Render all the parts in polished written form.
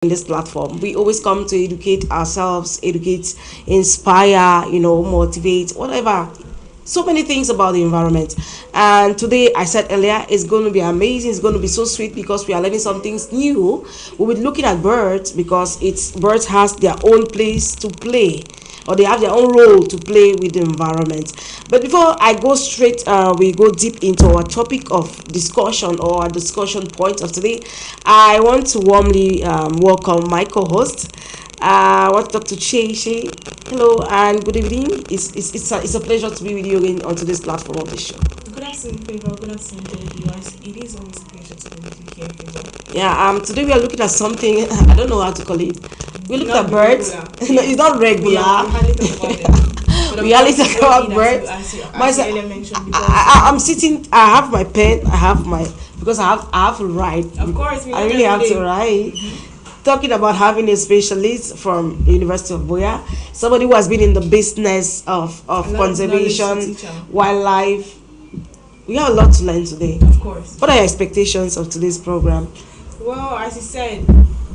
in this platform. We always come to educate ourselves, educate, inspire, motivate, whatever. So many things about the environment. And today, I said earlier, it's going to be amazing. It's going to be so sweet because we are learning some things new. We'll be looking at birds because birds has their own place to play, or they have their own role to play with the environment. But before I go straight, we go deep into our topic of discussion, or our discussion point of today. I want to warmly welcome my co-host. I want to talk to Shay. Hello and good evening. It's a pleasure to be with you again on today's platform of the show. Good afternoon, Favor. Good afternoon, viewers. It is always a pleasure to be with you here, Favor. Yeah. Today we are looking at something I don't know how to call it. We look at birds. No, it's not regular. We hardly talk about birds. I'm sitting. I have my pen. Because I have to write. Of course, I really have to write. Talking about having a specialist from University of Boya, somebody who has been in the business of conservation, wildlife. We have a lot to learn today. Of course. What are your expectations of today's program? Well, as you said,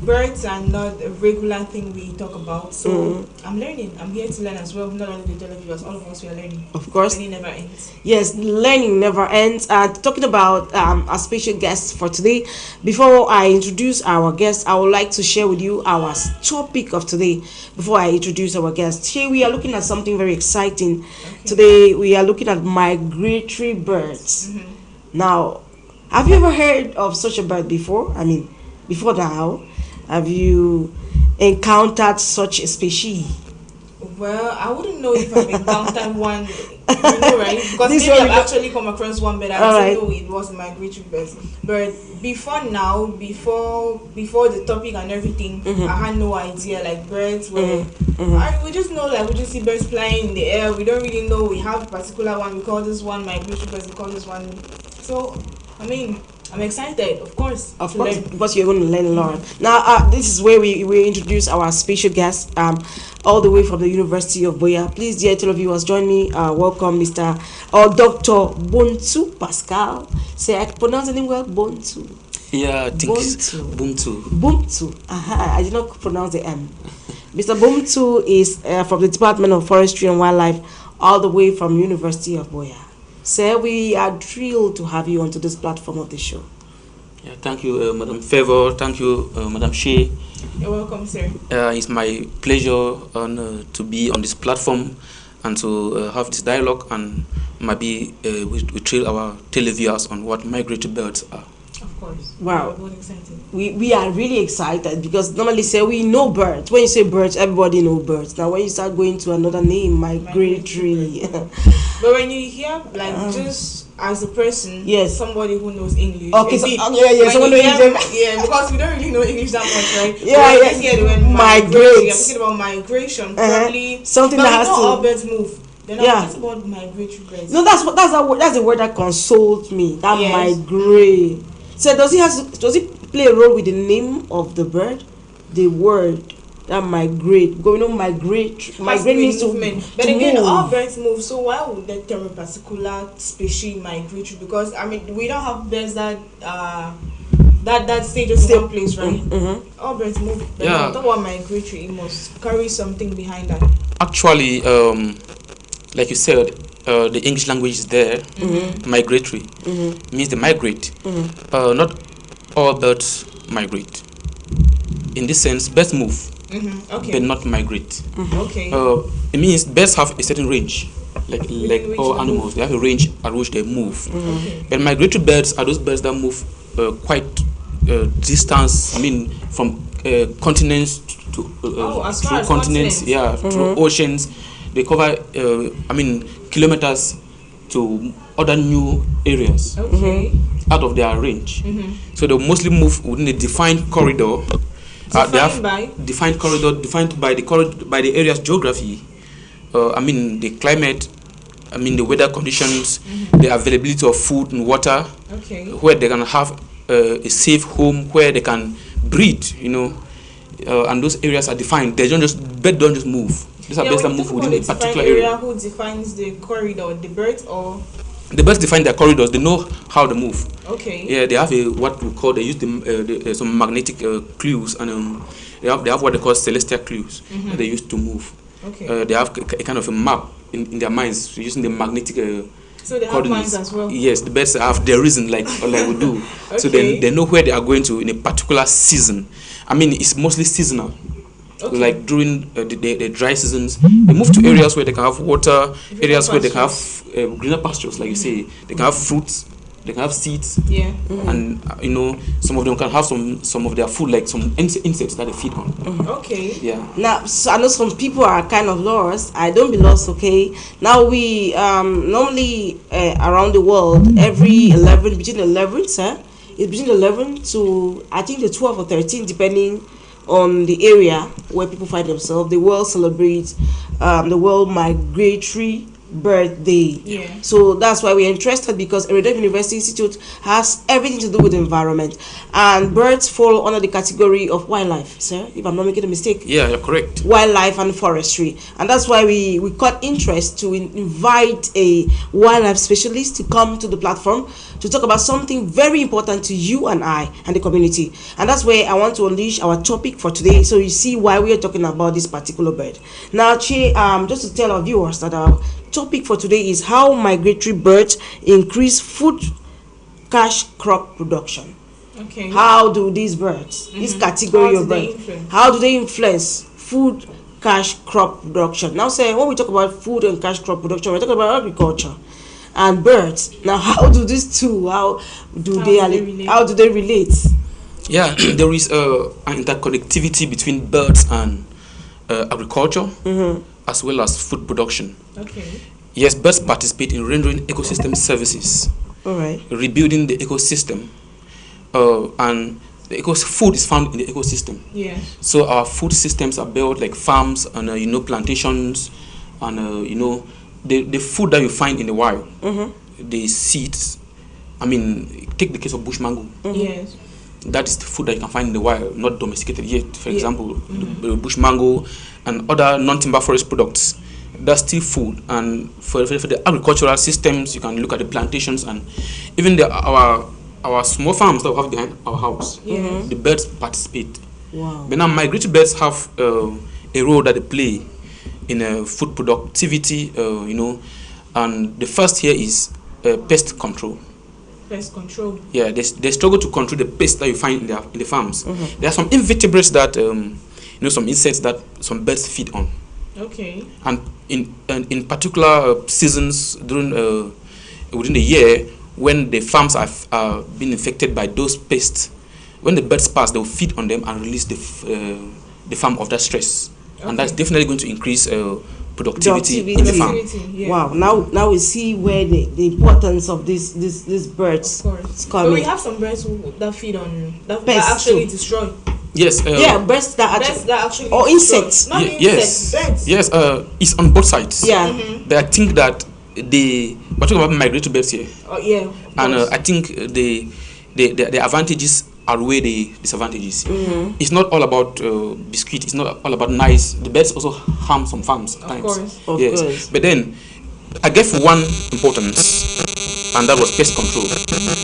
birds are not a regular thing we talk about, so I'm learning. I'm here to learn as well. Not only the televiewers, all of us we are learning. Of course, learning never ends. Yes, learning never ends. Talking about our special guest for today. Before I introduce our guest, I would like to share with you our topic of today. Before I introduce our guest, here we are looking at something very exciting. Okay. Today we are looking at migratory birds. Now, have you ever heard of such a bird before? I mean, before now. Have you encountered such a species? Well, I wouldn't know if I've encountered one, right? Because maybe I've actually come across one, but I don't know it was a migratory bird. But before the topic and everything, I had no idea. Like birds were, we just know, like we just see birds flying in the air. We don't really know. We have a particular one. We call this one migratory birds. We call this one. So, I mean, I'm excited, of course. Because you're going to learn a lot. Now, this is where we introduce our special guest, all the way from the University of Boya. Please, dear televiewers, join me. Welcome, Mr. or Dr. Bontu Pascal. Say, I pronounce the name well, Bontu. Yeah, I think it's Buntu. Buntu. I did not pronounce the M. Mr. Buntu is from the Department of Forestry and Wildlife, all the way from University of Boya. Sir, we are thrilled to have you onto this platform of the show. Yeah, thank you, Madam Favor. Thank you, Madam Shay. You're welcome, sir. It's my pleasure to be on this platform and to have this dialogue, and maybe we thrill our televiewers on what migratory birds are. Of course. Wow. We're excited. We are really excited because normally say we know birds. When you say birds, everybody knows birds. Now when you start going to another name, migratory. But when you hear, like, just as a person, yes, somebody who knows English. Okay, someone knows English. Yeah, because we don't really know English that much, right? Yeah. Hear the word migrate. I'm thinking about migration, probably something that has to. All birds move. Then I'm thinking about migratory birds. No, that's the word that consoles me. That migrate. So does it play a role with the name of the bird? The word that migrate. Migrate means movement. But again, all birds move. So why would they term a particular species migratory? Because I mean, we don't have birds that that stay just in one place, right? All birds move. But yeah. Talk about migratory, it must carry something behind that. Actually, like you said, the English language is there. Migratory means they migrate. Not all birds migrate. In this sense, birds move, but not migrate. Okay. It means birds have a certain range, like all animals. They have a range at which they move. But migratory birds are those birds that move quite distance. I mean, from continents to through continents, through oceans. They cover, kilometers to other new areas out of their range. So they mostly move within a defined corridor. Defined corridor defined by the area's geography. The climate. The weather conditions, the availability of food and water, where they can have a safe home where they can breed. And those areas are defined. Birds don't just move. These are birds that move within a particular area. Who defines the corridor? The birds or the birds define their corridors. They know how to move. Okay. Yeah, they have they use some magnetic clues, and they have what they call celestial clues that they use to move. Okay. They have a kind of a map in their minds using the magnetic. So they have minds as well. Yes, the birds have their reason, like we do. Okay. So then they know where they are going to in a particular season. I mean, it's mostly seasonal. Okay. Like during the dry seasons, they move to areas where they can have water, areas where they can have greener pastures, like you say. They can have fruits, they can have seeds, and some of them can have some of their food, like some insects that they feed on. Okay. Yeah. Now, so I know some people are kind of lost. I don't be lost, okay? Now we normally around the world between 11, sir. It's between 11 to I think the 12 or 13, depending on the area where people find themselves. The world celebrates the World Migratory Bird Day. Yeah. So that's why we're interested, because Erudef University Institute has everything to do with the environment, and birds fall under the category of wildlife, sir, if I'm not making a mistake. Yeah, you're correct. Wildlife and forestry, and that's why we caught interest to invite a wildlife specialist to come to the platform to talk about something very important to you and I and the community. And that's where I want to unleash our topic for today, so you see why we are talking about this particular bird. Now, Chi, just to tell our viewers that our topic for today is how migratory birds increase food cash crop production. Okay. How do these birds, this category of birds, how do they influence food cash crop production? Now, say when we talk about food and cash crop production, we're talking about agriculture and birds. Now, how do these two, how do they relate? Yeah, there is an interconnectivity between birds and agriculture, as well as food production. Okay. Yes, birds participate in rendering ecosystem services, All right. rebuilding the ecosystem, and the food is found in the ecosystem. Yeah. So our food systems are built like farms and plantations, and the food that you find in the wild, the seeds. I mean, take the case of bush mango. Yes. That is the food that you can find in the wild, not domesticated yet. For example, the bush mango and other non-timber forest products. That's still food. And for the agricultural systems, you can look at the plantations and even our small farms that we have behind our house. The birds participate. Wow. But now migratory birds have a role that they play in food productivity, and the first here is pest control. Pest control. Yeah, they struggle to control the pests that you find in the farms. There are some invertebrates that some insects that some birds feed on. Okay. And in particular seasons during within the year, when the farms are being infected by those pests, when the birds pass, they will feed on them and release the farm of that stress, and that's definitely going to increase productivity in the farm. Yeah. Wow. Now we see where the importance of these birds is coming. But we have some birds that feed on that Pests actually too. destroy. Yes. Birds that actually or destroy. insects. Not insects, birds. Yes. It's on both sides. Yeah. But I think that we're talking about migratory birds here. Oh yeah. And I think the advantages outweigh the disadvantages. It's not all about biscuit. It's not all about nice. The birds also harm some farms at times. Of Yes. But then I gave one importance, and that was pest control.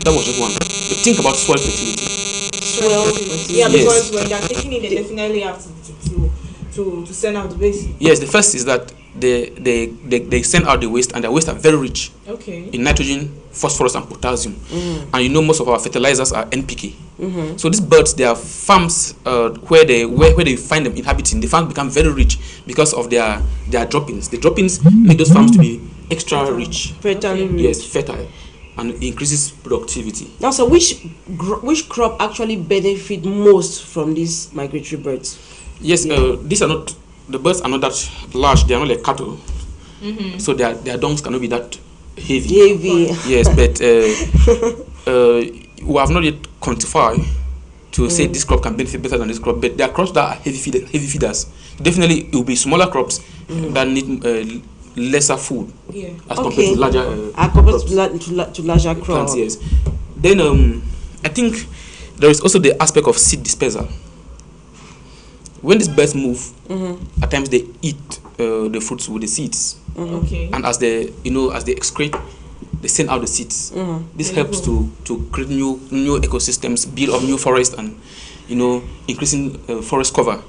That was just one. But think about soil fertility. Yeah, because Yes. when they're taking it, they definitely have to send out the waste. Yes, the first is that they send out the waste, and their waste are very rich in nitrogen, phosphorus, and potassium. And most of our fertilizers are NPK. So these birds, their farms where they find them inhabiting, the farms become very rich because of their droppings. The droppings make those farms to be extra rich. Fertile. Yes, fertile, and it increases productivity. Now, so which crop actually benefit most from these migratory birds? Yes, these are not, the birds are not that large. They are not like cattle, so their dungs cannot be that heavy. Yes, but we have not yet quantified to say this crop can benefit better than this crop. But there are crops that are heavy feeders. Definitely, it will be smaller crops that need lesser food as compared to larger to larger crops. plants. Yes. Then I think there is also the aspect of seed dispersal. When these birds move, at times they eat the fruits with the seeds, Okay. and as they excrete they send out the seeds. This helps to create new ecosystems, build up new forests, and increasing forest cover.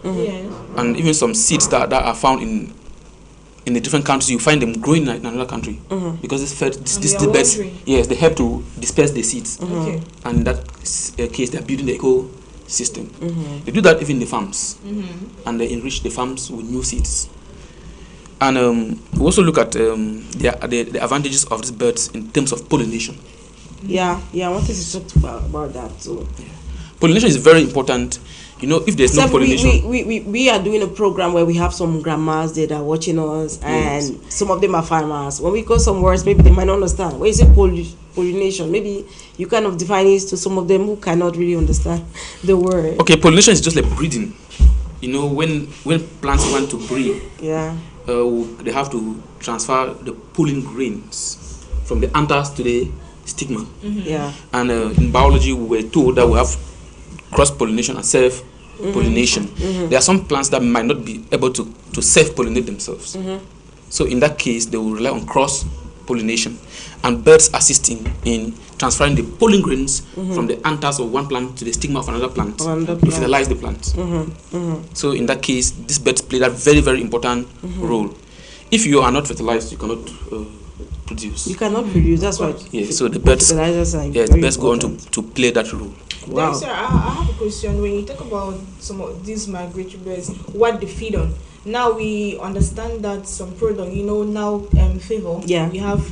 And even some seeds that are found in the different countries, you find them growing in another country because this birds, yes, they help to disperse the seeds. And in that case, they are building the ecosystem. They do that even in the farms, and they enrich the farms with new seeds. And we also look at the advantages of these birds in terms of pollination. I wanted to talk about that too. Pollination is very important. If there's no pollination, we are doing a program where we have some grandmas that are watching us, and some of them are farmers. When we go some words, maybe they might not understand. When you say pollination, maybe you kind of define it to some of them who cannot really understand the word. Okay, pollination is just like breeding. When plants want to breed, they have to transfer the pollen grains from the anthers to the stigma. And in biology, we were told that we have cross-pollination and self-pollination. There are some plants that might not be able to self-pollinate themselves. So in that case, they will rely on cross-pollination, and birds assisting in transferring the pollen grains from the anthers of one plant to the stigma of another plant to fertilize the plant. So in that case, these birds play that very, very important role. If you are not fertilized, you cannot produce. You cannot produce. That's why. So the birds, the birds go on to play that role. Wow. Sir, I have a question. When you talk about some of these migratory birds, what they feed on? Now we understand that some product, favor. We have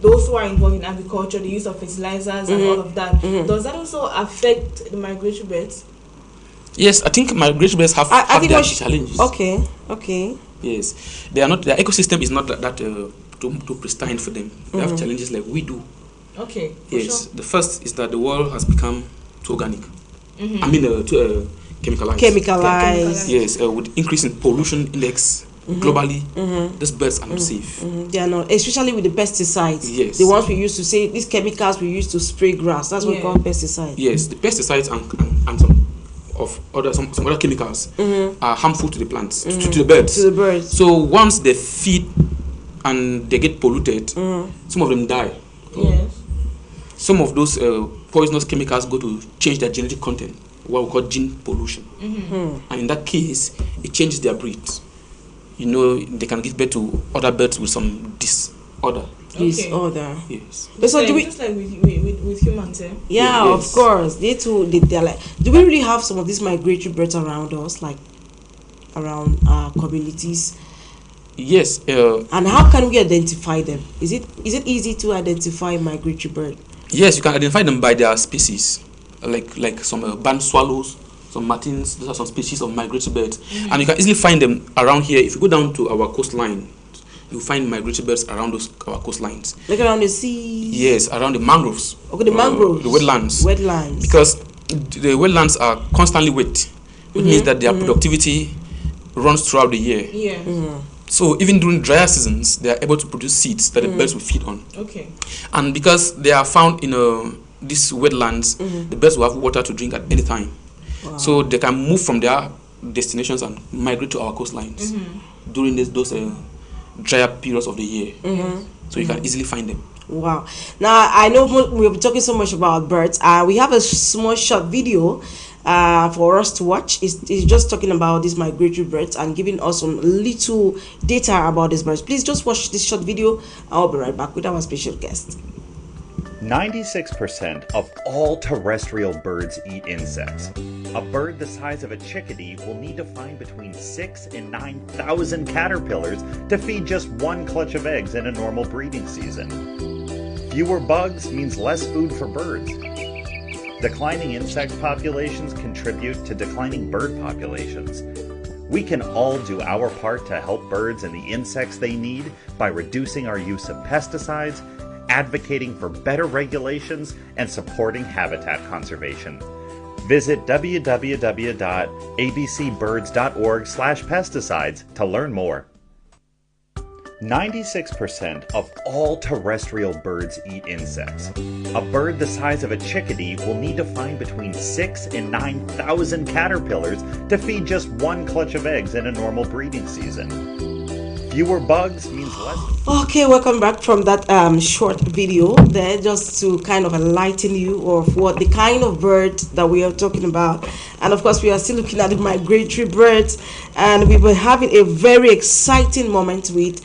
those who are involved in agriculture, the use of fertilizers and all of that. Does that also affect the migratory birds? Yes, I think migratory birds have their challenges. Okay. Yes, their ecosystem is not that too pristine for them. They have challenges like we do. Okay. Yes, sure. The first is that the world has become too organic. I mean, too chemicalized. Yes, with increase in pollution index globally, these birds are not safe. They are not, especially with the pesticides. Yes, the ones we used to say, these chemicals we used to spray grass. That's what we call pesticides. Yes, the pesticides and some other chemicals are harmful to the plants, to the birds. To the birds. So once they feed and they get polluted, some of them die. Yes. Some of those poisonous chemicals go to change their genetic content, what we call gene pollution. And in that case, it changes their breeds. They can give birth to other birds with some disorder. Disorder. Yes. Just like with humans, eh? Yeah, yes. Of course. They're like. Do we really have some of these migratory birds around us, like around our communities? Yes. And how can we identify them? Is it easy to identify migratory bird? Yes, you can identify them by their species, like some band swallows, some martins. Those are some species of migratory birds, and you can easily find them around here. If you go down to our coastline, you find migratory birds around our coastlines. Like around the sea? Yes, around the mangroves. Okay, the mangroves. The wetlands. Wetlands. Because the wetlands are constantly wet, which means that their productivity runs throughout the year. Yeah. So even during drier seasons, they are able to produce seeds that the birds will feed on. Okay. And because they are found in these wetlands, the birds will have water to drink at any time. Wow. So they can move from their destinations and migrate to our coastlines during those drier periods of the year. So you can easily find them. Wow. Now, I know we've been talking so much about birds. We have a small short video for us to watch. It's just talking about these migratory birds and giving us some little data about these birds. Please just watch this short video. I'll be right back with our special guest. 96% of all terrestrial birds eat insects. A bird the size of a chickadee will need to find between 6,000 and 9,000 caterpillars to feed just one clutch of eggs in a normal breeding season. Fewer bugs means less food for birds. Declining insect populations contribute to declining bird populations. We can all do our part to help birds and the insects they need by reducing our use of pesticides, advocating for better regulations, and supporting habitat conservation. Visit www.abcbirds.org/pesticides to learn more. 96% of all terrestrial birds eat insects. A bird the size of a chickadee will need to find between 6,000 and 9,000 caterpillars to feed just one clutch of eggs in a normal breeding season. Fewer bugs means less. Okay, welcome back from that short video there, just to kind of enlighten you of what the kind of bird that we are talking about. And of course, we are still looking at the migratory birds, and we've been having a very exciting moment with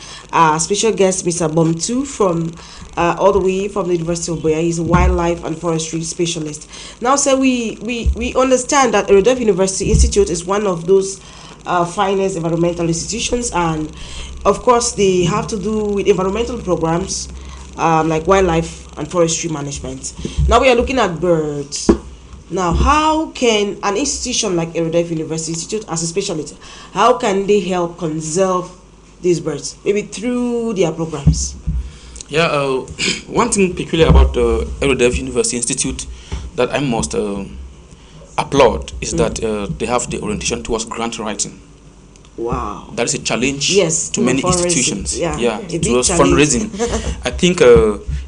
special guest, Mr. Bomtu, from all the way from the University of Boya. He's a wildlife and forestry specialist. Now, sir, we understand that Erudef University Institute is one of those finest environmental institutions, and of course they have to do with environmental programs like wildlife and forestry management. Now we are looking at birds. Now, how can an institution like Erudef University Institute, as a specialist, how can they help conserve these birds, maybe through their programs? Yeah, one thing peculiar about Erudef University Institute that I must applaud is that they have the orientation towards grant writing. Wow. That is a challenge to many institutions. Yeah, towards fundraising. I think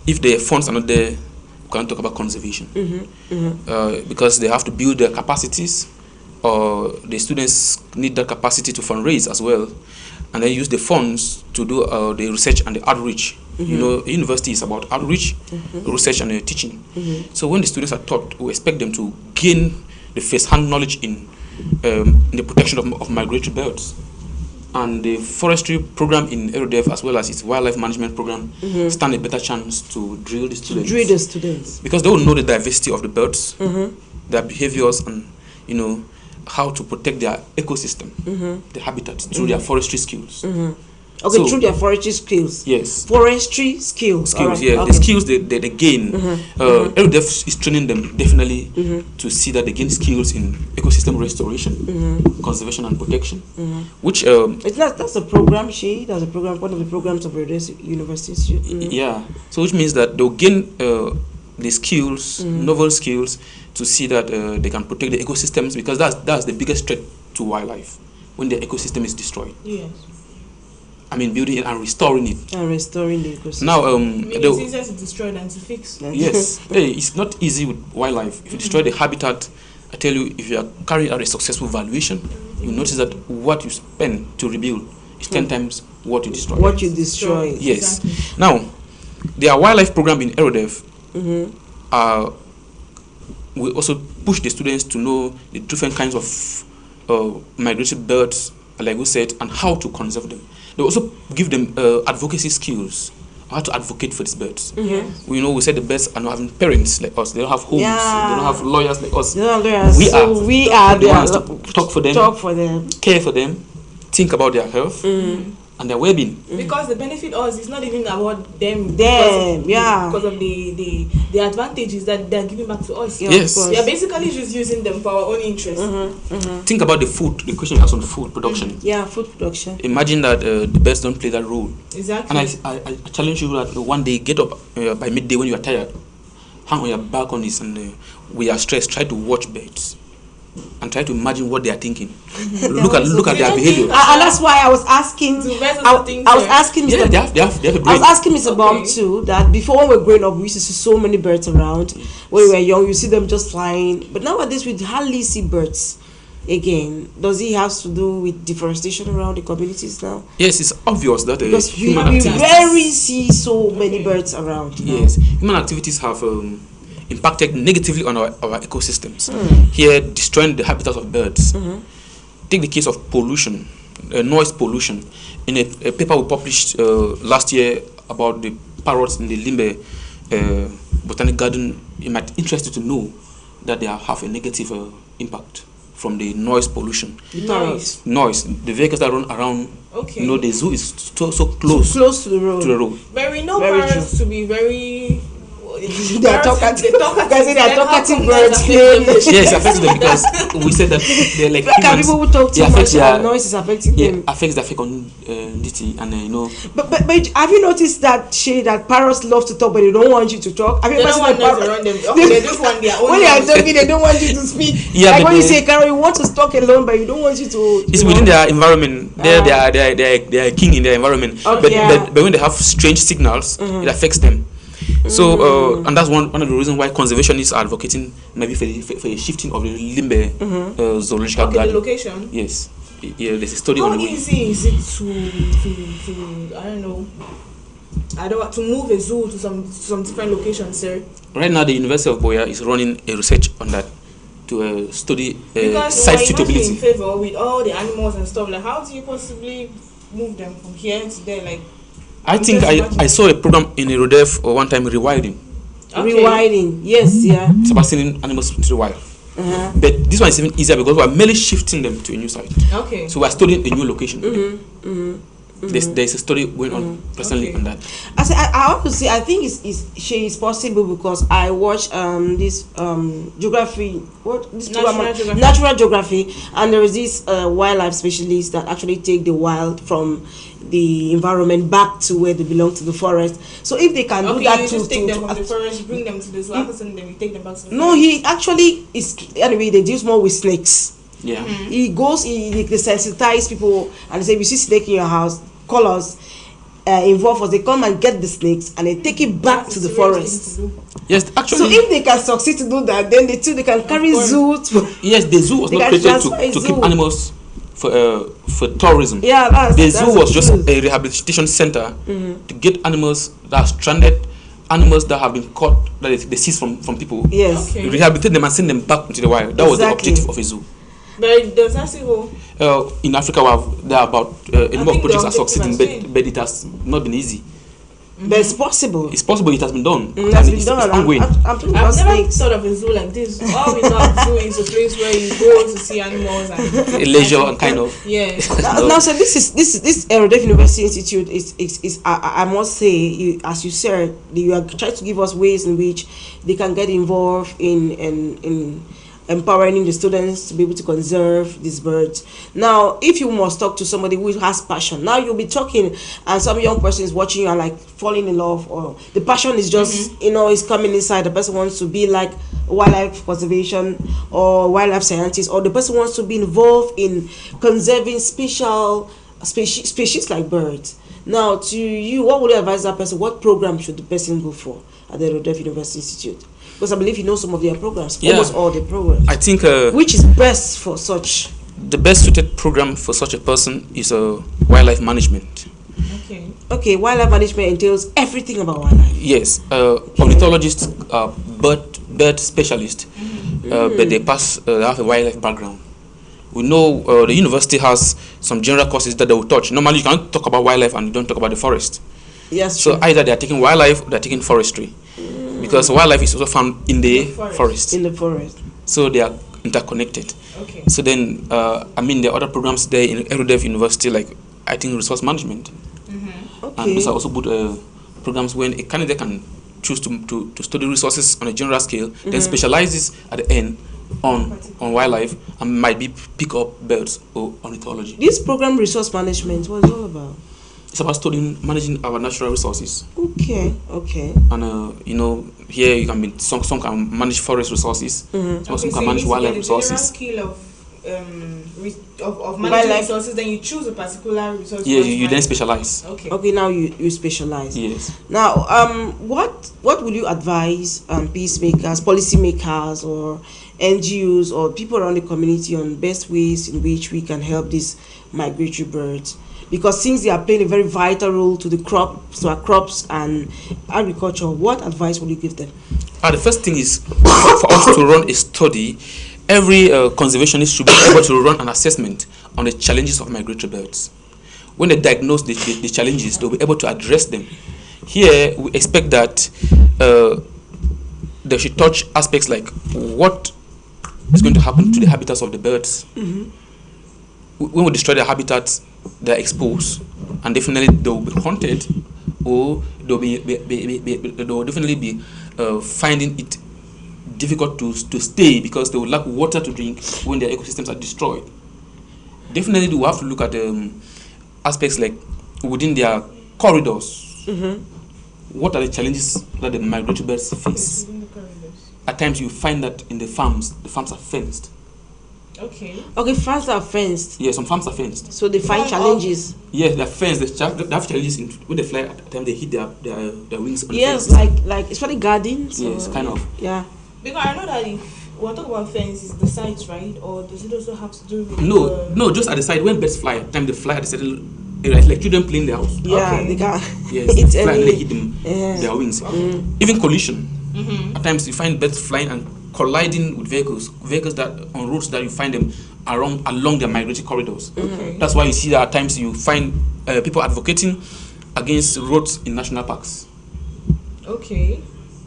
if the funds are not there, we can't talk about conservation. Because they have to build their capacities, or the students need that capacity to fundraise as well, and then use the funds to do the research and the outreach. You know, university is about outreach, research, and teaching. So when the students are taught, we expect them to gain the first-hand knowledge in the protection of migratory birds. And the forestry program in Erudef, as well as its wildlife management program, stand a better chance to drill the students. Because they will know the diversity of the birds, their behaviors, and how to protect their ecosystem, the habitat, through their forestry skills. Okay, so, through their forestry skills. Yes. Forestry skills. Skills, yeah. Okay. The skills they gain. Erudef is training them definitely to see that they gain skills in ecosystem restoration, conservation, and protection. Which that's a program. That's a program. One of the programs of Erudef University. Yeah. So which means that they'll gain the skills, novel skills, to see that they can protect the ecosystems, because that's the biggest threat to wildlife when the ecosystem is destroyed. Yes. I mean, building it and restoring it. And restoring the ecosystem. Now, it's easier to destroy than to fix. Yes. Hey, it's not easy with wildlife. If you destroy the habitat, I tell you, if you are carrying out a successful valuation, you notice that what you spend to rebuild is 10 times what you destroy. What you destroy. Yes. Exactly. Now, their wildlife program in Erudef we also push the students to know the different kinds of migratory birds, like we said, and how to conserve them. They also give them advocacy skills, how to advocate for these birds. We said the birds are not having parents like us. They don't have homes. They don't have lawyers like us. We are the ones to talk for them, care for them, think about their health and their well-being. Because the benefit us is not even about them. Because of the advantages that they're giving back to us. Yes. We are basically just using them for our own interest. Think about the food. The question you asked on food production. Yeah, food production. Imagine that the birds don't play that role. Exactly. And I challenge you that one day, get up by midday when you are tired, hang on your balconies, and we are stressed. Try to watch birds and try to imagine what they are thinking. Look at their behavior. And that's why I was asking. I was asking Mr. They have a brain. I was asking Mr. Baum too, that before, when we were growing up, we used to see so many birds around. When we were young, you see them just flying. But nowadays, we hardly see birds again. Does it have to do with deforestation around the communities now? Yes, it's obvious that because we rarely see so many birds around. Yes, human activities have impacted negatively on our ecosystems. Here, destroying the habitats of birds. Take the case of pollution, noise pollution. In a paper we published last year about the parrots in the Limbe Botanic Garden, it might interest you to know that they have a negative impact from the noise pollution. Noise. The vehicles that run around. Okay. The zoo is so close to the road. But we know parrots to be very. They are talkative birds. Yes, it affects them because we said that they're like humans. People who talk too much and noise is affecting them. Affects their fecundity and But have you noticed that that parrots love to talk, but they don't want you to talk? Have you ever seen the parrots around them? They just want their own. When they are talking, they don't want you to speak. Like when you say, Carol, you want to talk alone, but you don't want you to. It's within their environment. They are king in their environment. But when they have strange signals, it affects them. So, and that's one of the reasons why conservationists are advocating maybe for a shifting of the Limbe zoological garden. The location? Yes. Yeah, there's a study How on the easy is it to I don't want to move a zoo to some different locations, sir? Right now, the University of Boya is running a research on that to study Because site we're in suitability. favor with all the animals and stuff. Like, how do you possibly move them from here to there? Like, I think I saw a program in Erudef one time, rewilding. okay. Rewilding, yes, yeah. It's about sending animals to the wild. But this one is even easier because we are merely shifting them to a new site. Okay. So we are studying a new location. There's a study going on presently on that. I want to say I think she is possible because I watched this geography natural geography, and there is this wildlife specialist that actually take the wild from the environment back to where they belong, to the forest. So if they can do that, you just take them from the forest, you bring them to the zoo, after sending them, you take them back to the no, forest. he actually is anyway. They deal more with snakes. Yeah. He goes, they sensitize people, and they say, if you see snake in your house, call us, involve us. They come and get the snakes and they take it back to the forest. Yes, actually. So if they can succeed to do that, then they can carry zoo to. Yes, the zoo was not created to keep animals for tourism. Yeah, the zoo was just a rehabilitation center to get animals that are stranded, animals that have been caught, that they seized from people. Yes. Okay. Rehabilitate them and send them back into the wild. That was the objective of a zoo. But does that still hold? In Africa, there are about a number of projects are succeeding, but it has not been easy. But it's possible. It's possible. It has been done. It has been it's done. ongoing. I've never thought of a zoo like this. All we know of zoo is a place where you go to see animals and a leisure and kind of. Yeah. Now, so this Erudef University Institute is I must say, as you said, you are trying to give us ways in which they can get involved in empowering the students to be able to conserve these birds. Now, if you must talk to somebody who has passion, now you'll be talking and some young person is watching you and like falling in love, or the passion is just is coming inside. The person wants to be like wildlife conservation or wildlife scientist, or the person wants to be involved in conserving species like birds. Now, to you, what would you advise that person? What program should the person go for at the Erudef University Institute? Because I believe you know some of their programs, almost all the programs. I think which is best for such? The best suited program for such a person is wildlife management. Okay, wildlife management entails everything about wildlife. Yes, ornithologists are bird specialists, but they have a wildlife background. We know the university has some general courses that they will touch. Normally, you can't talk about wildlife and you don't talk about the forest. Yes. So either they are taking wildlife or they are taking forestry. Because wildlife is also found in the forest. In the forest. So they are interconnected. Okay. So then, there are other programs there in Erudef University, like I think resource management. Okay. And those are also good programs when a candidate can choose to study resources on a general scale, then specializes at the end on wildlife and might be pick up birds or ornithology. This program, resource management, what is it all about? It's about studying, managing our natural resources. Okay. And here you can be some can manage forest resources, some can manage wildlife resources. Skill of managing resources, then you choose a particular resource. Yeah, you then specialize. Okay, now you specialize. Yes. Now, what would you advise peacemakers, policymakers, or NGOs or people around the community on best ways in which we can help these migratory birds? Because since they are playing a very vital role to our crops and agriculture, what advice would you give them? The first thing is for us to run a study. Every conservationist should be able to run an assessment on the challenges of migratory birds. When they diagnose the challenges, they'll be able to address them. Here, we expect that they should touch aspects like what is going to happen to the habitats of the birds. When we destroy their habitats, they're exposed, and definitely they will be hunted, or they will definitely be finding it difficult to stay because they will lack water to drink when their ecosystems are destroyed. Definitely, we have to look at aspects like within their corridors. What are the challenges that the migratory birds face? At times, you find that in the farms are fenced. Okay, farms are fenced. Yeah, some farms are fenced. So they find challenges. Yes, they're fenced. They have challenges when they fly. At the time they hit their wings on the yes, fence. like especially gardens. Yes, kind of. Yeah. Because I know that we're talking about fences, the sites, right? Or does it also have to do with No, just at the side when birds fly, time they fly at a certain area. It's like children playing their house. Yeah, Okay. they can. Yes, It's they fly and any- they hit them Yeah. their wings. Even collision. At times you find birds flying and colliding with vehicles that on roads that you find them along their migratory corridors. Okay. That's why you see that at times you find people advocating against roads in national parks Okay.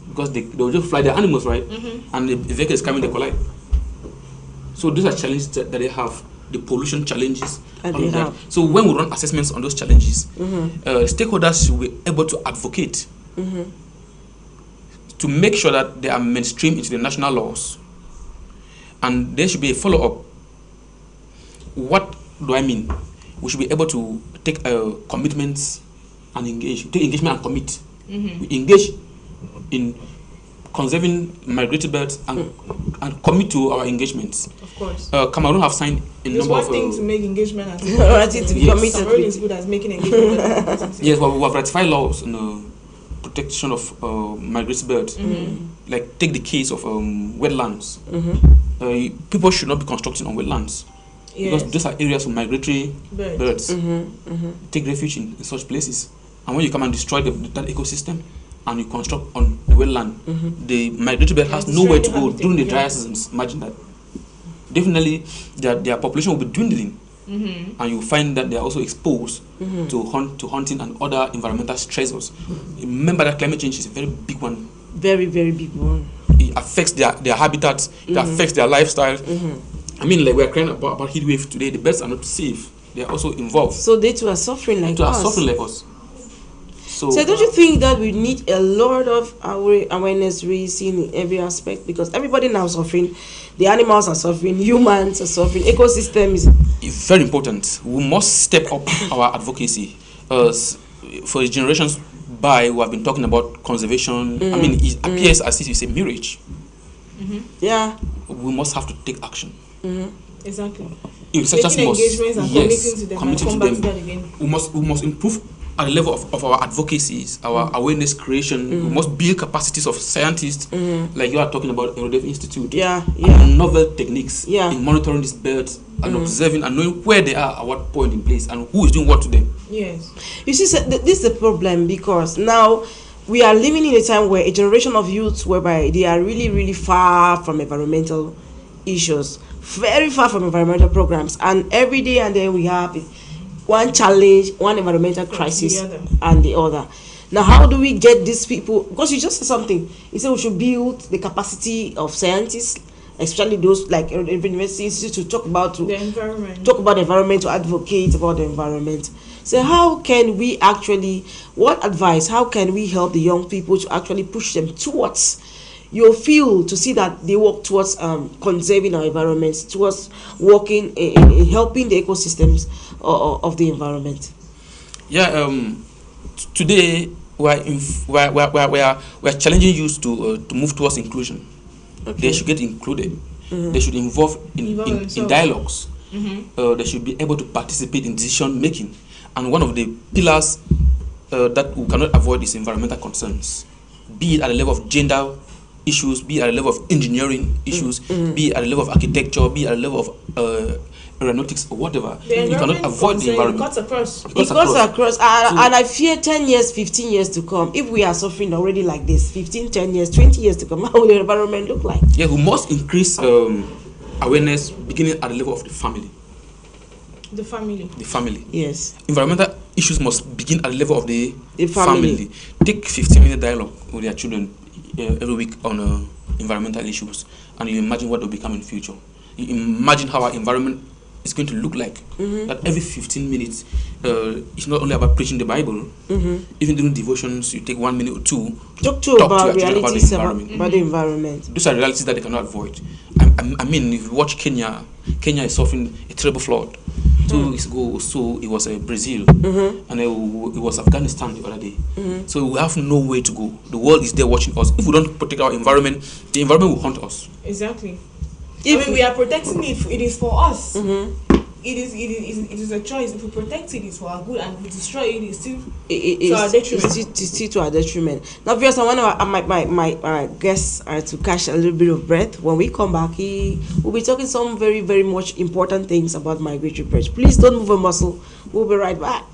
because they'll just fly their animals, right? And the vehicle is coming, they collide. So those are challenges that they have. The pollution challenges, And all they of that. have. So when we run assessments on those challenges, stakeholders should be able to advocate to make sure that they are mainstream into the national laws, and there should be a follow-up. What do I mean? We should be able to take commitments and take engagement and commit. We engage in conserving migratory birds and commit to our engagements. Of course. Cameroon have signed a It's number one of thing to make engagement and Right, to be Yes. committed Cameroon with. is good at making engagement. And yes, well, we have ratified laws on protection of migratory birds. Like take the case of wetlands. People should not be constructing on wetlands because yes. those are areas of migratory Birds. birds. Take refuge in such places, and when you come and destroy that ecosystem and you construct on the wetland, the migratory bird has It's nowhere to destroying go during the dry habitat, seasons. Imagine that. Definitely, their population will be dwindling, and you find that they are also exposed to hunting and other environmental stressors. Remember that climate change is a very big one. Very, very big one. It affects their habitats, it affects their lifestyle. I mean, like we're crying about heat wave today. The birds are not safe. They are also involved. So they too are suffering like They are us. suffering like us. So So don't you think that we need a lot of awareness raising in every aspect, because everybody now is suffering, the animals are suffering, humans are suffering, ecosystems. it's very important. We must step up our advocacy. For generations by, we have been talking about conservation. I mean, it appears as if it's a mirage. Yeah. We must have to take action. Exactly. Researchers Making must, engagements and committing to them and committing come to back to them. that again. We must improve at the level of our advocacies, our awareness creation. We must build capacities of scientists, like you are talking about Erudef Institute. Yeah, And novel techniques Yeah. in monitoring these birds and observing and knowing where they are at what point in place and who is doing what to them. Yes. You see, this is a problem, because now we are living in a time where a generation of youths whereby they are really, really far from environmental issues, very far from environmental programs, and every day and then we have one challenge, one environmental crisis the other. and the other. Now, how do we get these people? Because you just said something. You said we should build the capacity of scientists, especially those like university institutes, to talk about The environment. the environment, to advocate about the environment. So how can we actually, what advice, how can we help the young people to actually push them towards your field, to see that they work towards conserving our environment, towards working in helping the ecosystems of the environment? Yeah, today we are challenging youth to move towards inclusion. They should get included. They should involve in themselves. dialogues. They should be able to participate in decision making. And one of the pillars that we cannot avoid is environmental concerns, be it at the level of gender issues, be it at the level of engineering issues, be it at the level of architecture, be it at the level of aeronautics or whatever. The You cannot avoid the environment. It cuts across. It goes across, and I fear 10 years, 15 years to come, if we are suffering already like this, 15, 10 years, 20 years to come, how will the environment look like? Yeah, we must increase awareness beginning at the level of the family. The family. The family. Yes. Environmental issues must begin at the level of the family. Take 15-minute dialogue with their children every week on environmental issues, and you imagine what will become in future. You imagine how our environment is going to look like. That every 15 minutes, it's not only about preaching the Bible. Even during devotions, you take 1 minute or two Talk to about your children realities about the environment. Those are realities that they cannot avoid. I mean, if you watch Kenya is suffering a terrible flood. 2 weeks ago or so, it was Brazil, and it was Afghanistan the other day. So we have no way to go. The world is there watching us. If we don't protect our environment, the environment will hunt us. Exactly. I mean, we are protecting it. It is for us. it is a choice. If we protect it, it's for our good, and if we destroy it, it's still It to our detriment. it's still to our detriment. Now, viewers, I want my guests to catch a little bit of breath. When we come back, we'll be talking some very, very much important things about migratory birds. Please don't move a muscle. We'll be right back.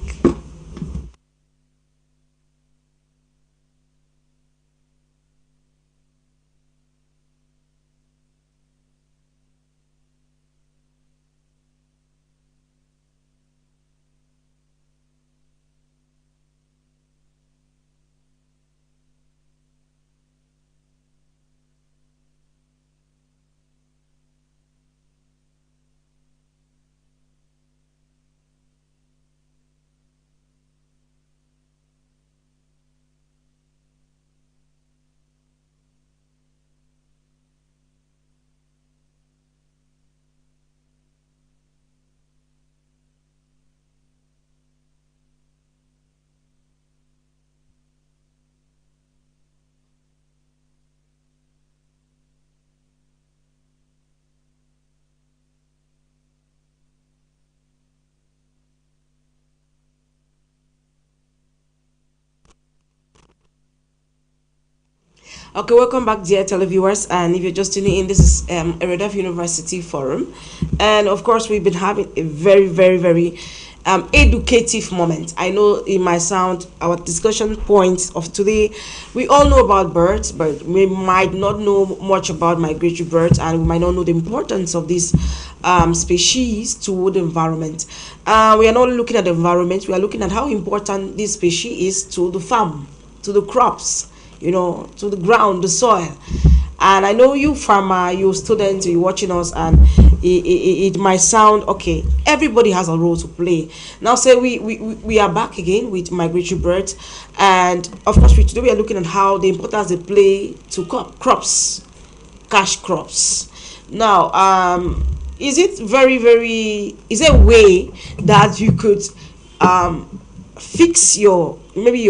Okay, welcome back, dear televiewers. And if you're just tuning in, this is Erudef University Forum, and of course, we've been having a very, very, very educative moment. I know it might sound our discussion point of today. We all know about birds, but we might not know much about migratory birds, and we might not know the importance of this species to the environment. We are not looking at the environment; we are looking at how important this species is to the farm, to the crops, to the ground, the soil. And I know you farmer, you students, you watching us, and it might sound okay. Everybody has a role to play. Now, say we are back again with migratory birds, and of course, today we are looking at how the importance they play to crops, cash crops. Now, is it very, very? Is there a way that you could fix your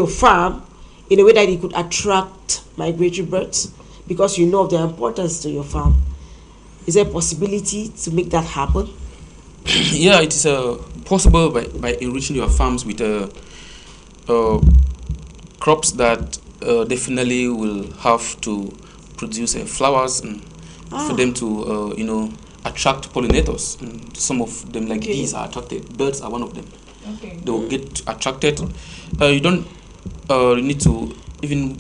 farm in a way that it could attract migratory birds, because you know of their importance to your farm? Is there a possibility to make that happen? Yeah, it is possible by enriching your farms with crops that definitely will have to produce flowers, and for them to attract pollinators. And some of them, like bees, are attracted. Birds are one of them. Okay. They will get attracted. You don't need to even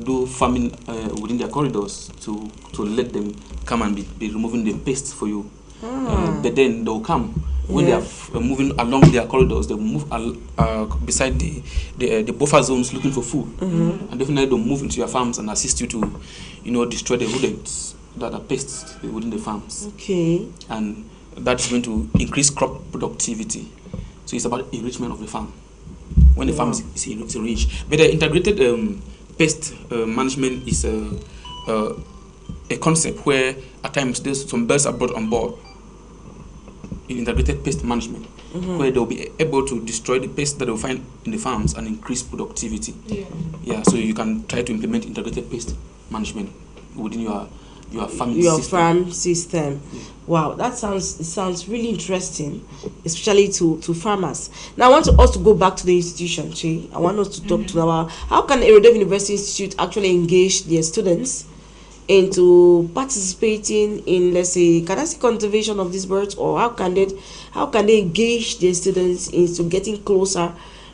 do farming within their corridors to let them come and be removing the pests for you. But then they'll come when they are moving along their corridors. They move beside the buffer zones looking for food, and definitely they'll move into your farms and assist you to destroy the rodents that are pests within the farms. Okay. And that's going to increase crop productivity. So it's about enrichment of the farm. When the farm is enriched, but the integrated pest management is a concept where at times there's some birds are brought on board in integrated pest management, where they'll be able to destroy the pests that they'll find in the farms and increase productivity. So you can try to implement integrated pest management within your farm system. Wow, that sounds really interesting, especially to farmers. Now, I want us to go back to the institution. I want us to talk to about how can Erudef University Institute actually engage their students into participating in, let's say, can I say conservation of these birds, or how can they engage their students into getting closer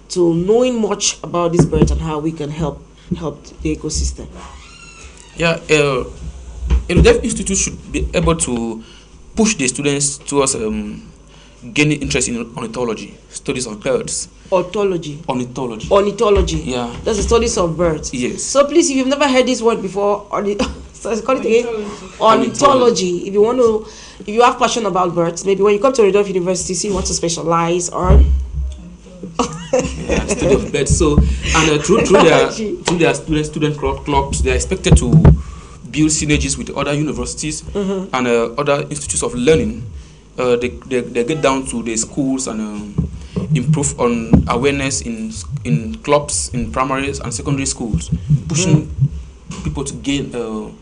to knowing much about these birds and how we can help the ecosystem? Yeah. Erudef Institute should be able to push the students towards gaining interest in ornithology, studies of birds. Ornithology. Yeah. That's the studies of birds. Yes. So please, if you've never heard this word before, so call it again. Ornithology. If you have passion about birds, maybe when you come to Erudef University, see you want to specialize on. Study of birds. So, and through their student clubs, they are expected to build synergies with other universities and other institutes of learning. They get down to the schools and improve on awareness in clubs, in primaries and secondary schools, pushing people to gain, to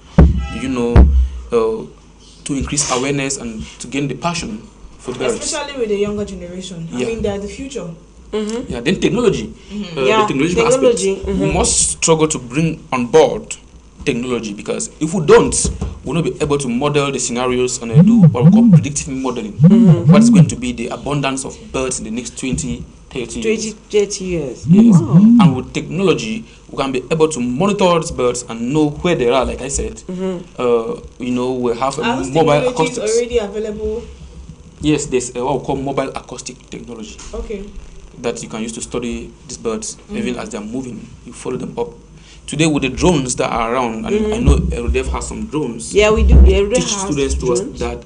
increase awareness and to gain the passion for birds. Especially with the younger generation. I mean, they're the future. Yeah, then technology. Yeah, The technological technology. aspect. We must struggle to bring on board technology, because if we don't, we'll not be able to model the scenarios and do what we call predictive modeling. What is going to be the abundance of birds in the next 20, 30 years. 30 years. Yes. Wow. And with technology, we can be able to monitor these birds and know where they are. Like I said, you know, we have Are those mobile technologies acoustics. already available? Yes, there's what we call mobile acoustic technology Okay. that you can use to study these birds even as they're moving. You follow them up. Today with the drones that are around, and I know Erudef has some drones. Yeah, we do. Yeah, we Teach have students towards drones. that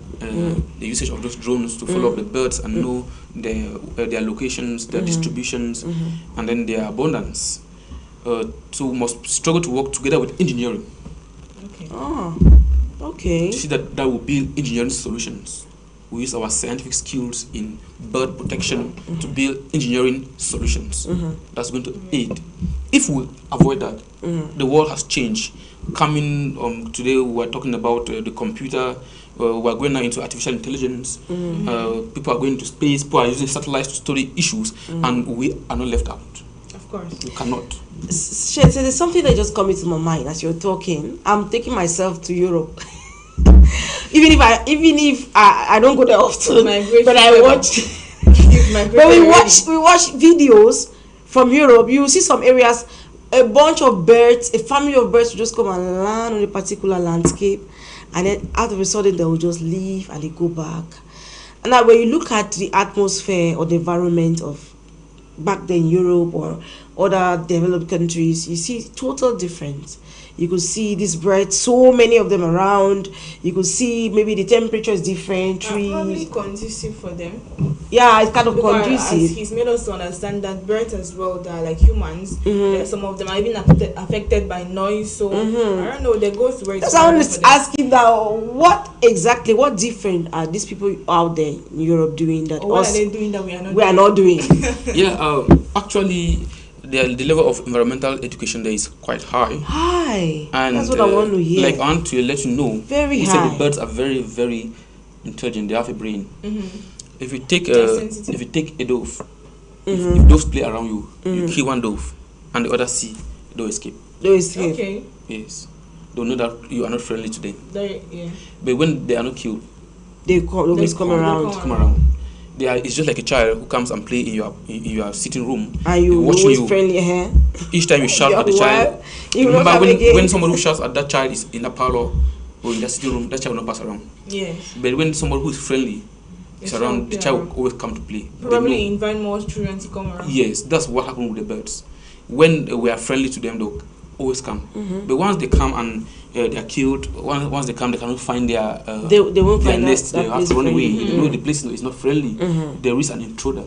the usage of those drones to follow up the birds and know their locations, their distributions, and then their abundance. So we must struggle to work together with engineering. Okay. Oh, okay. To see that will build engineering solutions. We use our scientific skills in bird protection to build engineering solutions. That's going to aid. If we avoid that, the world has changed. Coming today, we are talking about the computer. We are going now into artificial intelligence. People are going to space. People are using satellites to study issues, and we are not left out. Of course. We cannot. So there's something that just come into my mind as you're talking. I'm taking myself to Europe. even if I don't go there often, but I watch. But we watch videos from Europe. You see some areas, a bunch of birds, a family of birds will just come and land on a particular landscape, and then out of a sudden they will just leave and they go back. And now when you look at the atmosphere or the environment of back then Europe or other developed countries, you see total difference. You could see these birds, so many of them around. You could see maybe the temperature is different, trees. Probably conducive for them. Yeah, it's kind of Because conducive. as he's made us to understand that birds as well, they're like humans. Some of them are even affected by noise. So I don't know, they go through it. That's why I want to ask you now, what different are these people out there in Europe doing that Or what are they doing that we are not not doing? Yeah, actually, the level of environmental education there is quite high. Hi. And That's what I want to hear. Like, I want to let you know, Very we high. said the birds are very, very intelligent. They have a brain. If you take They're sensitive. a dove, if doves play around you, you kill one dove, and the other see, they will escape. Okay. Yes, they'll know that you are not friendly to them. Yeah. But when they are not killed, They always come around. come around. It's just like a child who comes and play in your sitting room. And you watching always you. friendly here. Each time you shout at the child, You will not remember come again. when somebody who shouts at that child is in a parlor or in the sitting room, that child will not pass around. Yes. But when somebody who is friendly is around, the child will always come to play. They Probably know. invite more children to come around. Yes, that's what happened with the birds. When we are friendly to them, they'll always come. But once they come and they are killed, once they come, they cannot find their They won't their find nest. that They have place to run away. friendly. You know the place is not friendly. There is an intruder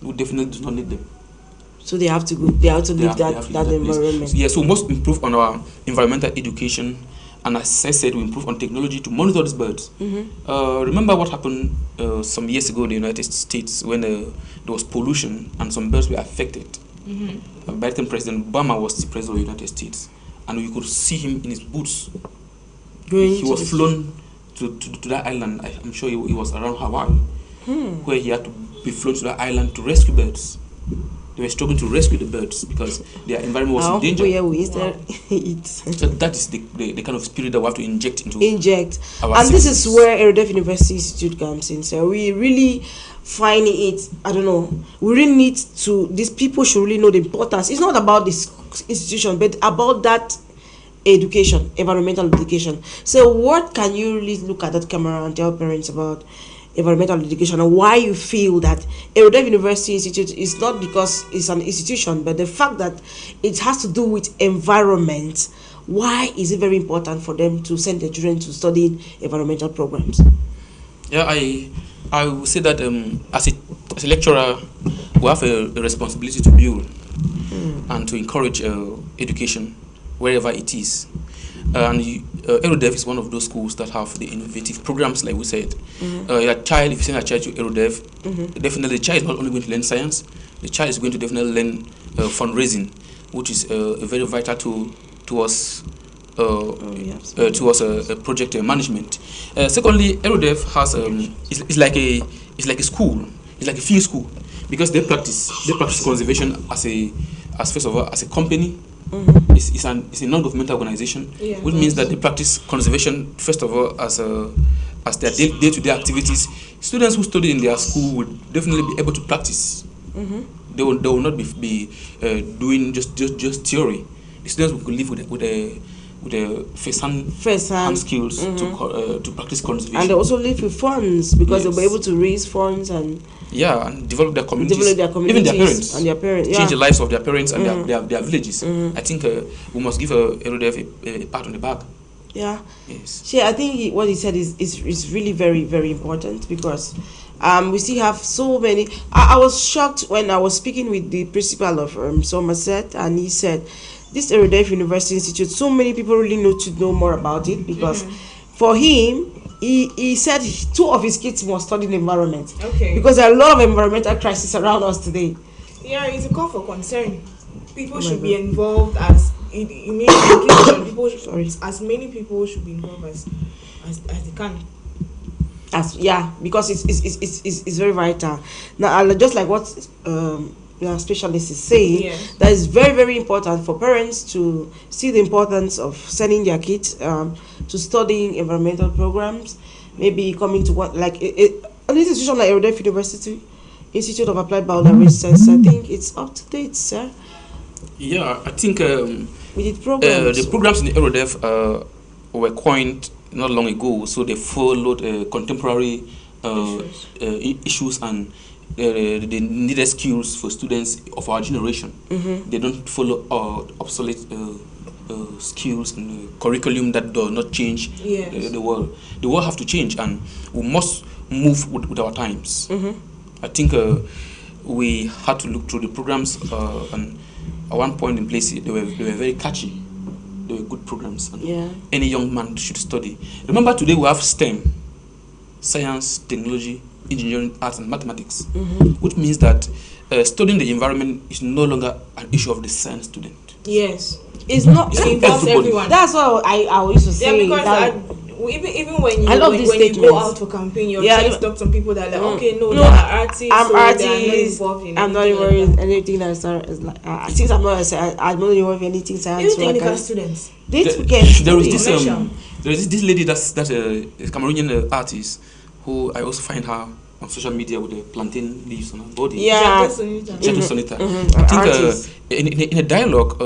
who definitely does not need them. So they have to go. They have to leave They that have to leave place. environment. Yeah, so we must improve on our environmental education, and as I said, we improve on technology to monitor these birds. Remember what happened some years ago in the United States when there was pollution and some birds were affected. By the time President Obama was the president of the United States, and we could see him in his boots. He was flown to that island. I'm sure he was around Hawaii, where he had to be flown to that island to rescue birds. They were struggling to rescue the birds because their environment was in danger. So that is the kind of spirit that we have to inject into our And this is citizens. where Erudef University Institute comes in. So we really find it, I don't know, we really need to, these people should really know the importance. It's not about this institution, but about that education, environmental education. So what can you really look at that camera and tell parents about environmental education and why you feel that Erudef University Institute is not because it's an institution, but the fact that it has to do with environment? Why is it very important for them to send their children to study environmental programs? Yeah, I would say that as a lecturer, we have a responsibility to build and to encourage education wherever it is. And Erudef is one of those schools that have the innovative programs, like we said. Your child, if you send a child to Erudef, definitely the child is not only going to learn science, the child is going to definitely learn fundraising, which is a very vital tool towards project management. Secondly, Erudef has it's like a it's like a school. It's like a field school because they practice conservation as first of all as a company. It's a non-governmental organization, which means that they practice conservation first of all as their day-to-day activities. Students who study in their school will definitely be able to practice. They will not be doing just theory. The students will live with a first-hand skills to practice conservation. And they also live with funds because they'll be able to raise funds and and develop their communities, even their parents, change the lives of their parents and their villages. I think we must give Erudef a pat on the back. Yeah. Yes. See, I think what he said is really very, very important because we still have so many. I was shocked when I was speaking with the principal of Somerset, and he said this Erudef University Institute, so many people really need to know more about it because for him, he said 2 of his kids must study the environment. Because there are a lot of environmental crises around us today. Yeah, it's a call for concern. People should be involved as people. As many people should be involved as they can. Because it's very vital. Now, just like what specialist is saying, that is very, very important for parents to see the importance of sending their kids to studying environmental programs, maybe coming to an institution like Erudef University Institute of Applied Biology Research. I think it's up to date, sir. Yeah, I think we did programs. The programs in the Erudef were coined not long ago, so they followed contemporary issues and the needed skills for students of our generation. They don't follow obsolete skills and curriculum that do not change the world. The world have to change, and we must move with our times. I think we had to look through the programs, and at one point in place they were very catchy. They were good programs, and any young man should study. Remember, today we have STEM: science, technology, engineering, arts, and mathematics, which means that studying the environment is no longer an issue of the science student. Yes, it's not. It involves everyone. That's what I used to say. Even when you go out for campaign, you're trying to talk to people that are like, okay, no, they're artists. I'm so artist. I'm not involved in anything that's since I'm not involved in anything science. Even technical students. There is this lady that's a Cameroonian artist who I also find her on social media with the plantain leaves on her body. Chateau Sonita. I think in a dialogue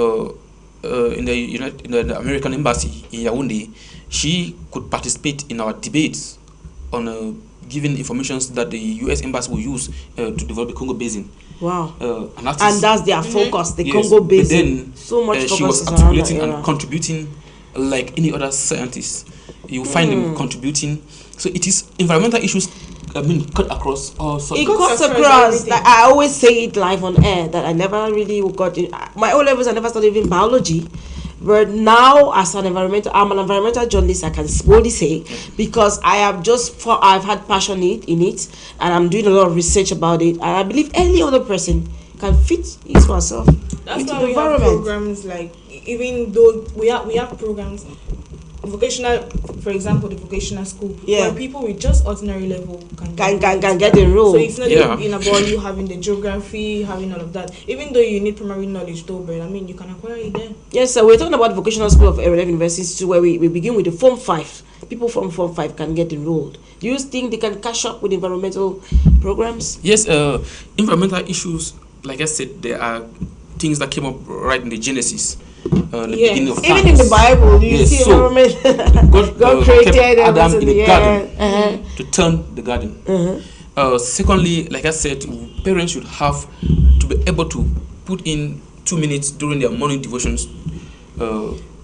in the American embassy in Yaoundé, she could participate in our debates on giving information that the U.S. embassy will use to develop the Congo Basin. Wow. And that's their focus, the Congo Basin. But then she was articulating and contributing like any other scientist. You find them contributing. So it is environmental issues cut across all sorts. It cuts across. Like, I always say it live on air that I never really got in my O levels. I never studied even biology, but now as I'm an environmental journalist. I can boldly say because I've had passion in it, and I'm doing a lot of research about it, and I believe any other person can fit it for herself. That's why we have programs like, even though we have programs. Vocational, for example, the vocational school, where people with just ordinary level can get enrolled. So it's not even about you having the geography, having all of that. Even though you need primary knowledge, though, but I mean, you can acquire it there. Yes, so we're talking about vocational school of Erudef University, where we begin with the Form 5. People from Form 5 can get enrolled. Do you think they can catch up with environmental programs? Yes, environmental issues, like I said, there are things that came up right in the Genesis. The beginning of even in the Bible, you see environment. God created Adam in the garden to turn the garden. Secondly, like I said, parents should have to be able to put in 2 minutes during their morning devotions.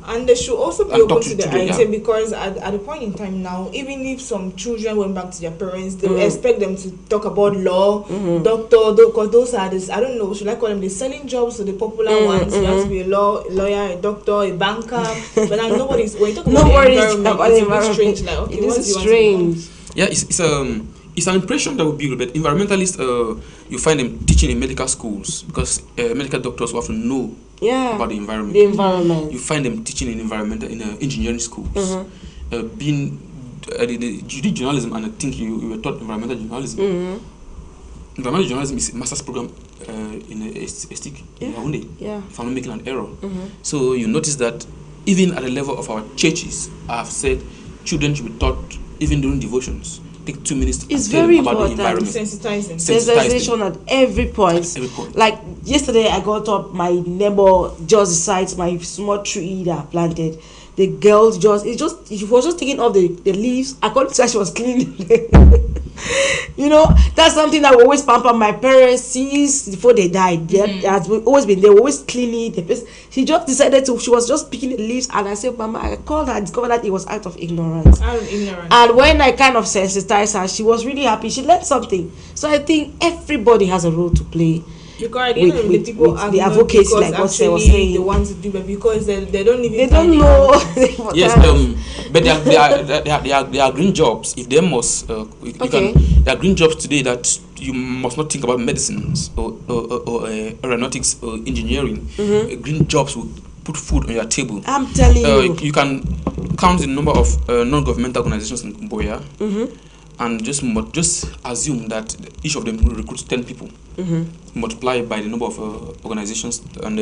And they should also be open to the idea, because at a point in time now, even if some children went back to their parents, they will expect them to talk about law, doctor, because those are I don't know, should I call them the selling jobs or the popular ones? You have to be a lawyer, a doctor, a banker, but now when you talk about the environment, it's a bit strange. Like, okay, it is strange. Yeah, it's an impression that we build, but environmentalists, you find them teaching in medical schools, because medical doctors will have to know about the environment. The environment. You find them teaching in engineering schools, being you did journalism, and I think you were taught environmental journalism. Environmental journalism is a master's program in a stick in Yaoundé, if I'm not making an error. So you notice that even at the level of our churches, I have said children should be taught, even during devotions, take 2 minutes to tell them about the environment. Sensitization at every point. Like yesterday, I got up, my neighbor just decides my small tree that I planted. The girl she was just taking off the leaves. According to her, she was cleaning. You know, that's something that we always pamper my parents since before they died. They has always been there, always cleaning the place. She just decided to. She was just picking the leaves, and I said, "Mama," I called her, discovered that it was out of ignorance. And when I kind of sensitized her, she was really happy. She learned something. So I think everybody has a role to play. Because at the end of the people the advocates, like what they were saying, they want to do it because they don't even. They don't know. Yes, but they are green jobs. If they must, there are green jobs today that you must not think about medicines or aeronautics or engineering. Green jobs will put food on your table. I'm telling you. You can count the number of non-governmental organizations in Mboya. And just assume that each of them will recruit 10 people, multiply by the number of organizations and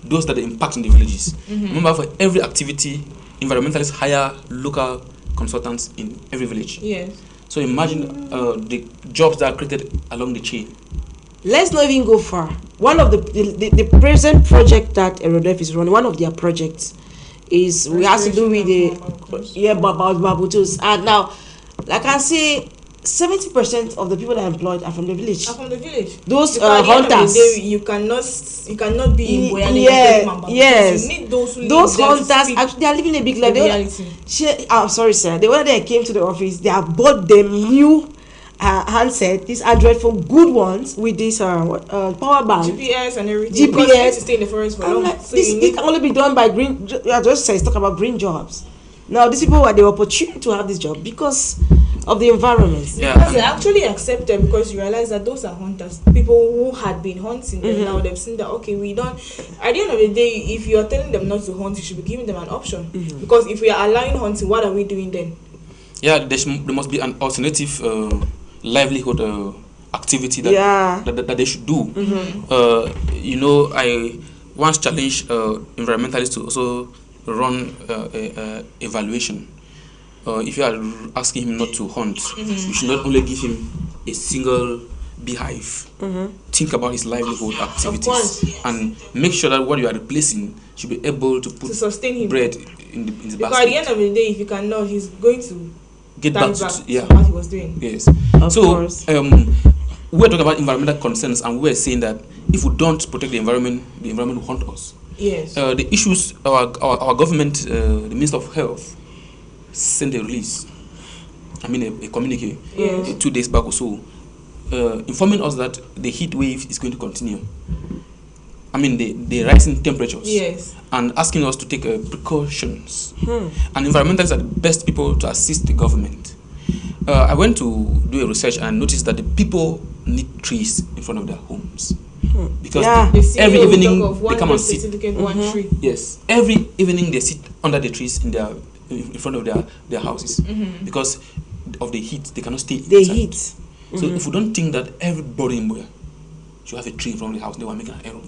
those that are impacting the villages. Remember, for every activity, environmentalists hire local consultants in every village. Yes. So imagine the jobs that are created along the chain. Let's not even go far. One of the present project that Erudef is running, one of their projects is we have to do with the babutus. And now, like I say, 70% of the people that are employed are from the village. Those hunters. You cannot be in Boyale. Yes. You need those who those hunters actually, they are living a big life. I'm sorry, sir. The one that came to the office, they have bought them new handset, these Android phone, good ones with this power bank, GPS and everything. GPS to stay in the forest for long. Like, so this can only be done by green. I just said talk about green jobs. Now these people had the opportunity to have this job because of the environment. Because they actually accept them because you realize that those are hunters, people who had been hunting them. Now they've seen that we don't. At the end of the day, if you are telling them not to hunt, you should be giving them an option. Because if we are allowing hunting, what are we doing then? Yeah, there must be an alternative livelihood activity that they should do. I once challenged environmentalists to also run evaluation. If you are asking him not to hunt, you should not only give him a single beehive. Think about his livelihood activities and make sure that what you are replacing should be able to put sustain him. Bread in the basket. Because at the end of the day, if he cannot, he's going to get back to what he was doing. Yes. We're talking about environmental concerns, and we're saying that if we don't protect the environment will hunt us. Yes. The issues, our government, the Minister of Health, sent a release. A communique 2 days back or so, informing us that the heat wave is going to continue. The rising temperatures. Yes. And asking us to take precautions. And environmentalists are the best people to assist the government. I went to do a research and noticed that the people need trees in front of their homes. Because every evening they come and sit. Yes, every evening they sit under the trees in front of their houses because of the heat. They cannot stay inside. The heat. So if we don't think that everybody in Boya should have a tree in front of the house, they will make an error.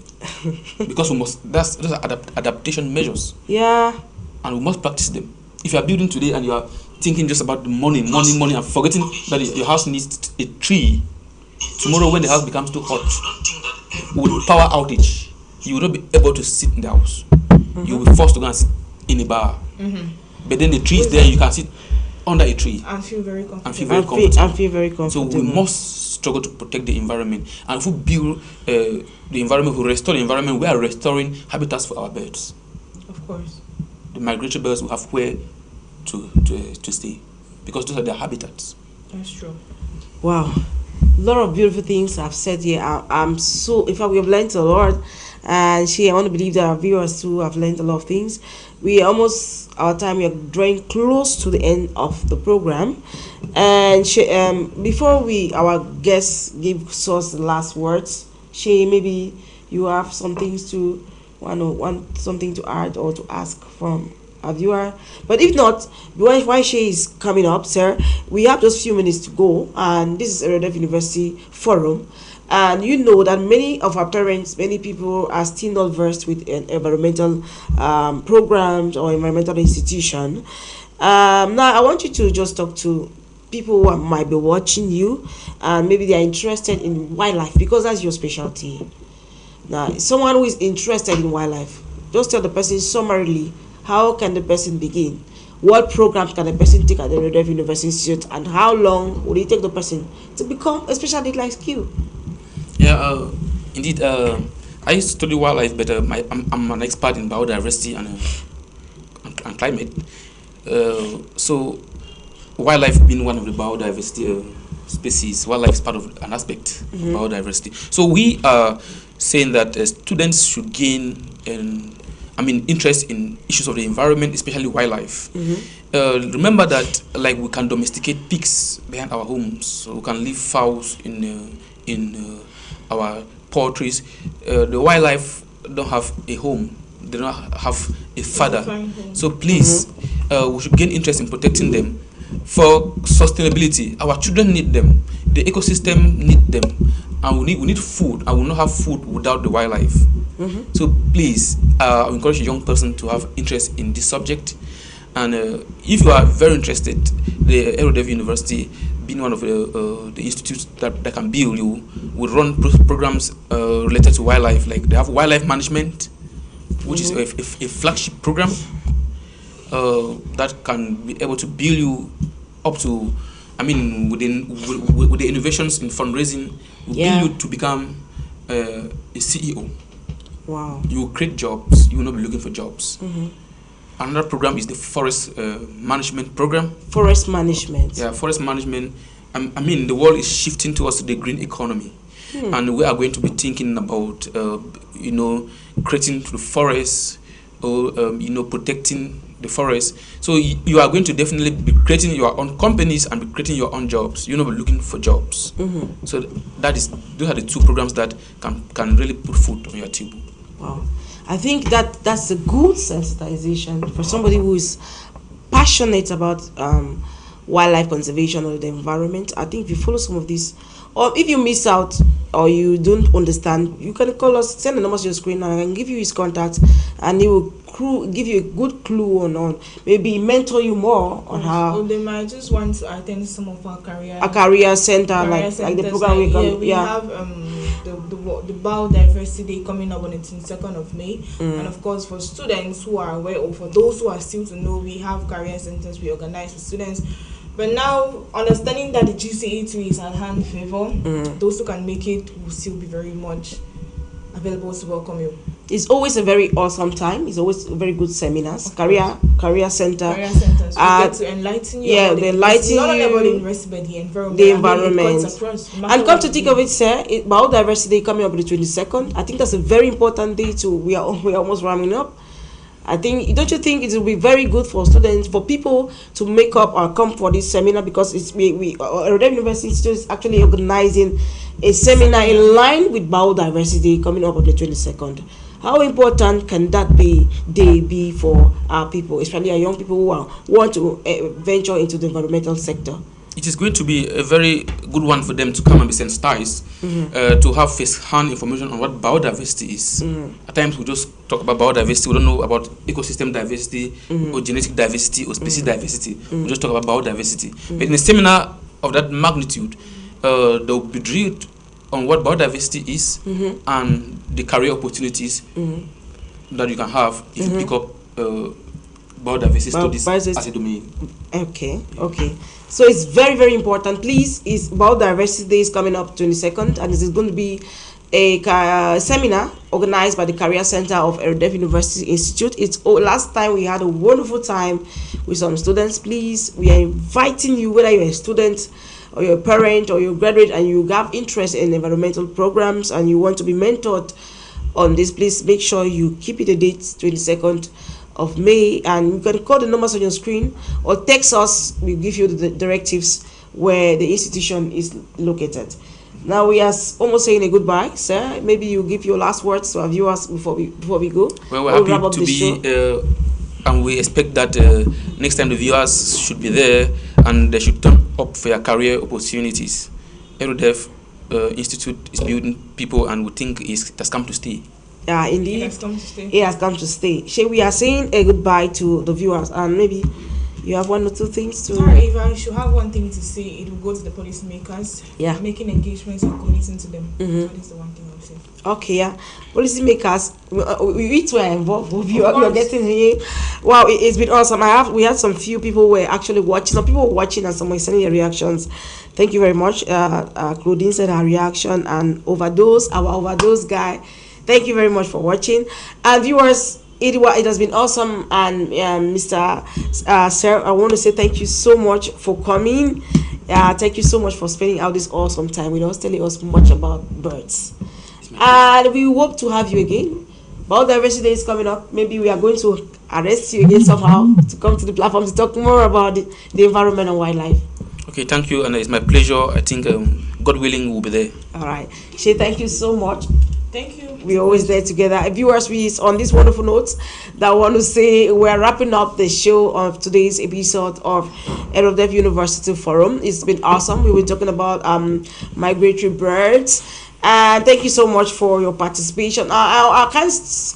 Because those are adaptation measures. Yeah. And we must practice them. If you are building today and you are thinking just about the money, and forgetting that your house needs a tree, tomorrow when the house becomes too hot, with power outage, you will not be able to sit in the house. You will be forced to go and sit in a bar. But then the tree is there, you can sit under a tree and feel very comfortable. So we must struggle to protect the environment. And if we build the environment, if we restore the environment, we are restoring habitats for our birds. Of course. The migratory birds will have where to stay because those are their habitats. That's true. Wow. A lot of beautiful things I've said here. I'm so, in fact, we have learned a lot, and I want to believe that our viewers too have learned a lot of things. We are our time, we are drawing close to the end of the program, and before our guests give us the last words, maybe you have some things to want something to add or to ask from our viewer. But if not, while she is coming up, sir, we have just few minutes to go, and this is Erudef University Forum. And you know that many of our parents, many people are still not versed with environmental programs or environmental institution. Now, I want you to just talk to people who might be watching you, and maybe they are interested in wildlife because that's your specialty. Now, someone who is interested in wildlife, just tell the person summarily how can the person begin, what programs can the person take at the Erudef University Institute, and how long would it take the person to become a specialty like you? Yeah, indeed. I used to study wildlife, but I'm an expert in biodiversity and climate. So wildlife being one of the biodiversity species, wildlife is part of an aspect of biodiversity. So we are saying that students should gain interest in issues of the environment, especially wildlife. Remember that like we can domesticate pigs behind our homes, so we can leave fowls in our poultries. The wildlife don't have a home, they don't have a father. So please, we should gain interest in protecting them for sustainability. Our children need them, the ecosystem need them, and we need food, and we will not have food without the wildlife. So please, I encourage a young person to have interest in this subject. And if you are very interested, the Erudef University, being one of the institutes that can build you, will run programs related to wildlife. Like they have wildlife management, which is a flagship program that can be able to build you up to, with the innovations in fundraising, will build you to become a CEO. Wow. You will create jobs, you will not be looking for jobs. Another program is the forest management program. Forest management. Yeah, forest management. The world is shifting towards the green economy. And we are going to be thinking about, creating the forests or, protecting the forest. So you are going to definitely be creating your own companies and be creating your own jobs. You're not be looking for jobs. So those are the two programs that can really put food on your table. Wow. I think that's a good sensitization for somebody who is passionate about wildlife conservation or the environment. I think if you follow some of these, or if you miss out or you don't understand, you can call us, send the numbers to your screen, and I can give you his contact, and he will give you a good clue on maybe mentor you more on how. Or they might just want to attend some of our career center, like the program we have the biodiversity day coming up on the 22nd of May, and of course for students who are aware, or for those who are still to know, we have career centers we organize for students. But now, understanding that the GCA2 is at hand favor, those who can make it will still be very much available to welcome you. It's always a very awesome time. It's always a very good seminars. Career center. Career centers. We get to enlighten you. Yeah, they enlighten not only you. about the university, but the environment. The environment. And come to think of it, it, sir, biodiversity coming up on the 22nd. I think that's a very important day too. We are almost rounding up. I think, don't you think it will be very good for students, for people to make up or come for this seminar, because Erudef University Institute is actually organizing a seminar in line with biodiversity coming up on the 22nd. How important can that day be for our people, especially our young people who want to venture into the environmental sector? It is going to be a very good one for them to come and be sensitized, to have first-hand information on what biodiversity is. At times we just talk about biodiversity, we don't know about ecosystem diversity or genetic diversity or species diversity. We just talk about biodiversity. But in a seminar of that magnitude, they will be drilled on what biodiversity is and the career opportunities that you can have if you pick up biodiversity studies as a domain. Okay. So it's very, very important. Please, Biodiversity Day is coming up 22nd, and this is going to be a seminar organized by the Career Center of Erudef University Institute. Last time we had a wonderful time with some students. Please, we are inviting you, whether you're a student or you're a parent or you're a graduate and you have interest in environmental programs and you want to be mentored on this, please make sure you keep it the date 22nd of May, and you can call the numbers on your screen or text us. We'll give you the directives where the institution is located. Now we are almost saying a goodbye, sir. Maybe you give your last words to our viewers before we go. Well, we're happy to be and we expect that next time the viewers should be there and they should turn up for their career opportunities. Erudef Institute is building people, and we think it has come to stay. Yeah, indeed. It has come to stay. It has come to stay. We are saying a goodbye to the viewers, and maybe you have one or two things to. Sorry, if I should have one thing to say, it will go to the policymakers. Yeah. Making engagements and committing to them. That is the one thing I would say. Okay, yeah. Policymakers, we too are involved. We are course. getting here. Wow, it's been awesome. We had some few people were actually watching. Some people were watching, and some were sending their reactions. Thank you very much. Claudine said her reaction, and our overdose guy. Thank you very much for watching, and viewers. It has been awesome, and Mr. Sir, I want to say thank you so much for coming. Thank you so much for spending out this awesome time with us, telling us much about birds. And we hope to have you again. Biodiversity Day is coming up. Maybe we are going to arrest you again somehow to come to the platform to talk more about the environment and wildlife. Okay, thank you, and it's my pleasure. I think God willing, we'll be there. All right, Shay, thank you so much. Thank you. We're always there together. Viewers, on this wonderful note, that I want to say we're wrapping up the show of today's episode of Erudef University Forum. It's been awesome. We were talking about migratory birds. And thank you so much for your participation. I can't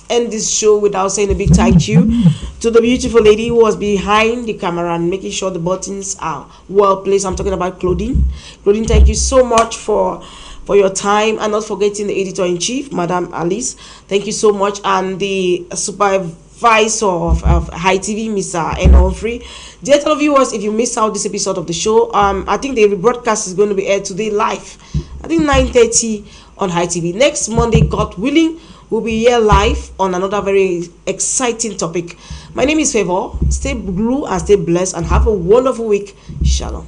end this show without saying a big thank you to the beautiful lady who was behind the camera and making sure the buttons are well placed. I'm talking about Claudine. Claudine, thank you so much for your time, and not forgetting the editor-in-chief, Madam Alice. Thank you so much, and the supervisor of High TV, Mr. N. Humphrey. Dear televiewers, if you missed out this episode of the show, I think the rebroadcast is going to be aired today live. I think 9:30 on High TV. Next Monday, God willing, we'll be here live on another very exciting topic. My name is Favor. Stay blue and stay blessed, and have a wonderful week. Shalom.